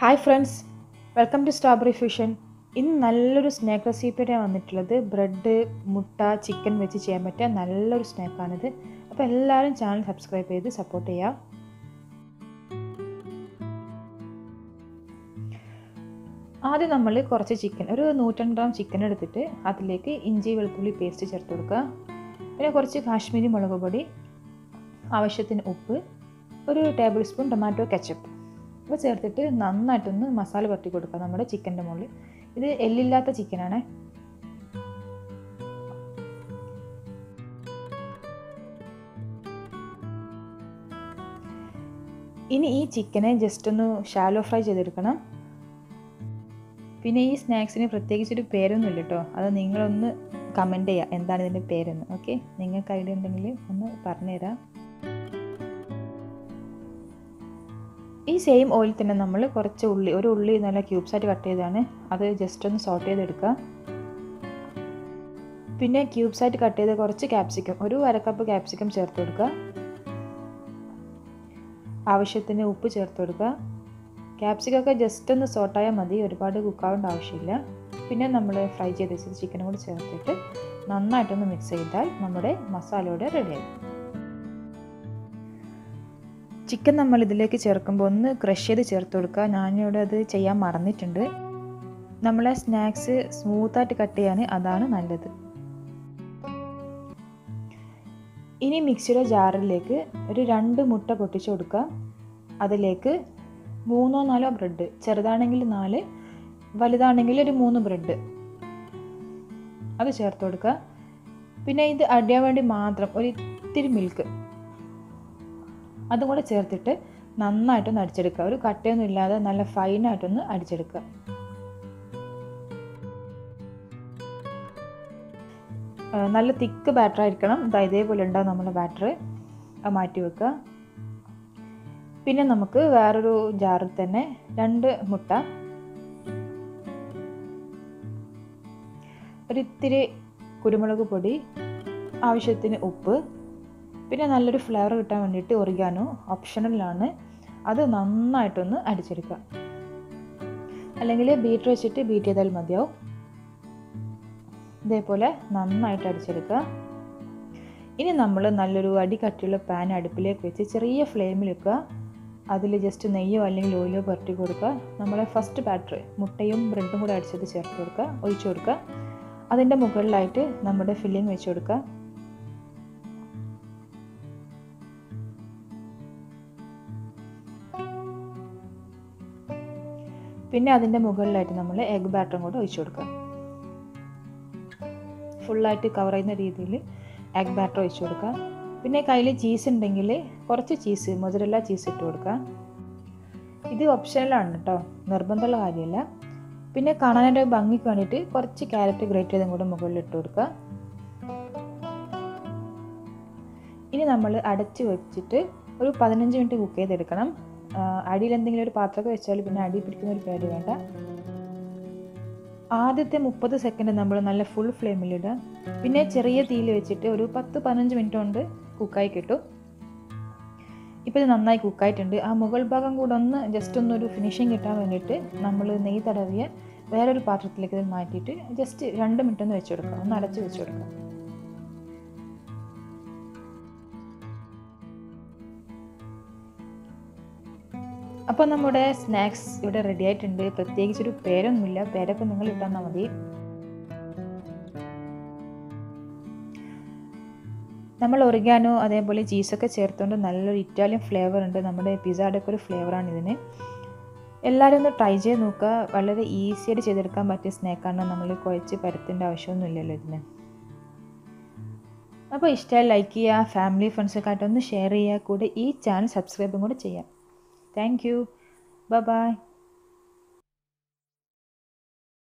Hi friends, welcome to Strawberry Fusion. ഇന്ന് നല്ലൊരു snack റെസിപ്പിയാണ് വന്നിട്ടുള്ളത്. ബ്രെഡ്, മുട്ട, ചിക്കൻ വെച്ച് ചെയ്യാൻ പറ്റിയ നല്ലൊരു സ്നാക്കാണിത്. അപ്പോൾ എല്ലാവരും ചാനൽ സബ്സ്ക്രൈബ് ചെയ്ത് സപ്പോർട്ട് ചെയ്യുക. ആദ്യം നമ്മൾ കുറച്ച് ചിക്കൻ, ഒരു 150 ഗ്രാം ചിക്കൻ എടുത്തിട്ട് അതിലേക്ക് ഇഞ്ചി വെളുത്തുള്ളി പേസ്റ്റ് ചേർത്ത് കൊടുക്കുക. പിന്നെ കുറച്ച് കാശ്മീരി മുളക് പൊടി, ആവശ്യത്തിന് ഉപ്പ്, ഒരു ടേബിൾ സ്പൂൺ ടൊമാറ്റോ കെച്ചപ്പ് അപ്പോൾ ചേർത്തിട്ട് നന്നായിട്ടൊന്ന് മസാല പുരട്ടി കൊടുക്കുക നമ്മുടെ ചിക്കൻ്റെ മുകളിൽ. ഇത് എല്ലില്ലാത്ത ചിക്കനാണ്. ഇനി ഈ ചിക്കനെ ജസ്റ്റ് ഒന്ന് ഷാലോ ഫ്രൈ ചെയ്തെടുക്കണം. പിന്നെ ഈ സ്നാക്സിന് പ്രത്യേകിച്ചൊരു പേരൊന്നുമില്ല കേട്ടോ. അത് നിങ്ങളൊന്ന് കമൻറ്റ് ചെയ്യുക എന്താണ് ഇതിൻ്റെ പേരെന്ന്. ഓക്കെ, നിങ്ങൾക്ക് ഐഡിയ ഉണ്ടെങ്കിൽ ഒന്ന് പറഞ്ഞുതരാം. ഈ സെയിം ഓയിൽ തന്നെ നമ്മൾ കുറച്ച് ഒരു ഉള്ളി നല്ല ക്യൂബ്സായിട്ട് കട്ട് ചെയ്താണ്, അത് ജസ്റ്റ് ഒന്ന് സോട്ട് ചെയ്തെടുക്കുക. പിന്നെ ക്യൂബ്സായിട്ട് കട്ട് ചെയ്ത് കുറച്ച് ക്യാപ്സിക്കം, ഒരു 1/2 കപ്പ് ക്യാപ്സിക്കം ചേർത്ത് കൊടുക്കുക. ആവശ്യത്തിന് ഉപ്പ് ചേർത്ത് കൊടുക്കുക. ക്യാപ്സിക്കൊക്കെ ജസ്റ്റ് ഒന്ന് സോട്ടായാൽ മതി, ഒരുപാട് കുക്കാവേണ്ട ആവശ്യമില്ല. പിന്നെ നമ്മൾ ഫ്രൈ ചെയ്ത് വെച്ചത് ചിക്കനും കൂടി ചേർത്തിട്ട് നന്നായിട്ടൊന്ന് മിക്സ് ചെയ്താൽ നമ്മുടെ മസാലയോടെ റെഡിയായി. ചിക്കൻ നമ്മൾ ഇതിലേക്ക് ചേർക്കുമ്പോൾ ഒന്ന് ക്രഷ് ചെയ്ത് ചേർത്ത് കൊടുക്കുക. ഞാനിവിടെ അത് ചെയ്യാൻ മറന്നിട്ടുണ്ട്. നമ്മളെ സ്നാക്സ് സ്മൂത്തായിട്ട് കട്ട് ചെയ്യാൻ അതാണ് നല്ലത്. ഇനി മിക്സിയുടെ ജാറിലേക്ക് ഒരു 2 മുട്ട പൊട്ടിച്ച് കൊടുക്കുക. അതിലേക്ക് 3-4 ബ്രെഡ്, ചെറുതാണെങ്കിൽ 4, വലുതാണെങ്കിൽ ഒരു 3 ബ്രെഡ് അത് ചേർത്ത് കൊടുക്കുക. പിന്നെ ഇത് അടിയാൻ വേണ്ടി മാത്രം ഒരു ഇത്തിരി മിൽക്ക് അതും കൂടെ ചേർത്തിട്ട് നന്നായിട്ടൊന്ന് അടിച്ചെടുക്കുക. ഒരു കട്ടയൊന്നും ഇല്ലാതെ നല്ല ഫൈനായിട്ടൊന്ന് അടിച്ചെടുക്കുക. നല്ല തിക്ക് ബാറ്റർ ആയിരിക്കണം. ഇതേപോലെ ഉണ്ടാകും നമ്മുടെ ബാറ്റർ. അത് മാറ്റി വെക്കുക. പിന്നെ നമുക്ക് വേറൊരു ജാറിൽ തന്നെ 2 മുട്ട, ഒരിത്തിരി കുരുമുളക് പൊടി, ആവശ്യത്തിന് ഉപ്പ്, പിന്നെ നല്ലൊരു ഫ്ലേവർ കിട്ടാൻ വേണ്ടിയിട്ട് ഒറിഗാനോ ഓപ്ഷണലാണ്, അത് നന്നായിട്ടൊന്ന് അടിച്ചെടുക്കുക. അല്ലെങ്കിൽ ബീറ്റർ വെച്ചിട്ട് ബീറ്റ് ചെയ്താൽ മതിയാവും. ഇതേപോലെ നന്നായിട്ട് അടിച്ചെടുക്കുക. ഇനി നമ്മൾ നല്ലൊരു അടികട്ടിയുള്ള പാൻ അടുപ്പിലേക്ക് വെച്ച് ചെറിയ ഫ്ലെയിമിൽ വെക്കുക. അതിൽ ജസ്റ്റ് നെയ്യോ അല്ലെങ്കിൽ ഓയിലോ പുരട്ടി കൊടുക്കുക. നമ്മളെ ഫസ്റ്റ് ബാറ്റർ മുട്ടയും ബ്രെഡും കൂടെ അടിച്ചത് ചേർത്ത് കൊടുക്കുക, ഒഴിച്ചു കൊടുക്കുക. അതിൻ്റെ മുകളിലായിട്ട് നമ്മുടെ ഫില്ലിങ് വെച്ച് കൊടുക്കുക. പിന്നെ അതിൻ്റെ മുകളിലായിട്ട് നമ്മൾ എഗ് ബാറ്ററും കൂടെ ഒഴിച്ചു കൊടുക്കുക. ഫുള്ളായിട്ട് കവർ ചെയ്യുന്ന രീതിയിൽ എഗ് ബാറ്റർ ഒഴിച്ചു കൊടുക്കുക. പിന്നെ കയ്യിൽ ചീസ് ഉണ്ടെങ്കിൽ കുറച്ച് ചീസ്, മൊസറല്ല ചീസ് ഇട്ട് കൊടുക്കുക. ഇത് ഓപ്ഷണലാണ് കേട്ടോ, നിർബന്ധമുള്ള കാര്യമല്ല. പിന്നെ കാണാനായിട്ട് ഭംഗിക്ക് വേണ്ടിയിട്ട് കുറച്ച് ക്യാരറ്റ് ഗ്രേറ്റ് ചെയ്തും കൂടെ മുകളിൽ ഇട്ട് കൊടുക്കുക. ഇനി നമ്മൾ അടച്ച് വെച്ചിട്ട് ഒരു 15 മിനിറ്റ് കുക്ക് ചെയ്തെടുക്കണം. അടിയിൽ എന്തെങ്കിലും ഒരു പാത്രമൊക്കെ വെച്ചാൽ പിന്നെ അടി പിടിക്കുന്ന ഒരു പേടി വേണ്ട. ആദ്യത്തെ 30 സെക്കൻഡ് നമ്മൾ നല്ല ഫുൾ ഫ്ലെയിമിലിടുക. പിന്നെ ചെറിയ തീയിൽ വെച്ചിട്ട് ഒരു 10-15 മിനിറ്റ് കൊണ്ട് കുക്കായി കിട്ടും. ഇപ്പോൾ ഇത് നന്നായി കുക്കായിട്ടുണ്ട്. ആ മുകൾ ഭാഗം കൂടെ ഒന്ന് ജസ്റ്റ് ഒന്നൊരു ഫിനിഷിങ് കിട്ടാൻ വേണ്ടിയിട്ട് നമ്മൾ നെയ്യ് തടവിയ വേറൊരു പാത്രത്തിലേക്ക് ഇത് മാറ്റിയിട്ട് ജസ്റ്റ് 2 മിനിറ്റ് ഒന്ന് വെച്ച് കൊടുക്കുക, ഒന്ന് അടച്ച് വെച്ച് കൊടുക്കുക. അപ്പോൾ നമ്മുടെ സ്നാക്സ് ഇവിടെ റെഡി ആയിട്ടുണ്ട്. പ്രത്യേകിച്ചൊരു പേരൊന്നുമില്ല, പേരൊക്കെ നിങ്ങൾ ഇട്ടാൽ മതി. നമ്മൾ ഒറിഗാനോ അതേപോലെ ചീസൊക്കെ ചേർത്തുകൊണ്ട് നല്ലൊരു ഇറ്റാലിയൻ ഫ്ലേവർ ഉണ്ട്. നമ്മുടെ പിസ്സയുടെ ഒക്കെ ഒരു ഫ്ലേവറാണ് ഇതിന്. എല്ലാവരും ഒന്ന് ട്രൈ ചെയ്ത് നോക്കുക. വളരെ ഈസിയായിട്ട് ചെയ്തെടുക്കാൻ പറ്റിയ സ്നാക്കാണ്. നമ്മൾ കുഴച്ച് പരത്തേണ്ട ആവശ്യമൊന്നുമില്ലല്ലോ ഇതിന്. അപ്പോൾ ഇഷ്ടമായി ലൈക്ക് ചെയ്യുക, ഫാമിലി ഫ്രണ്ട്സൊക്കെ ആയിട്ടൊന്ന് ഷെയർ ചെയ്യുക. കൂടെ ഈ ചാനൽ സബ്സ്ക്രൈബും കൂടെ ചെയ്യാം. Thank you. Bye-bye.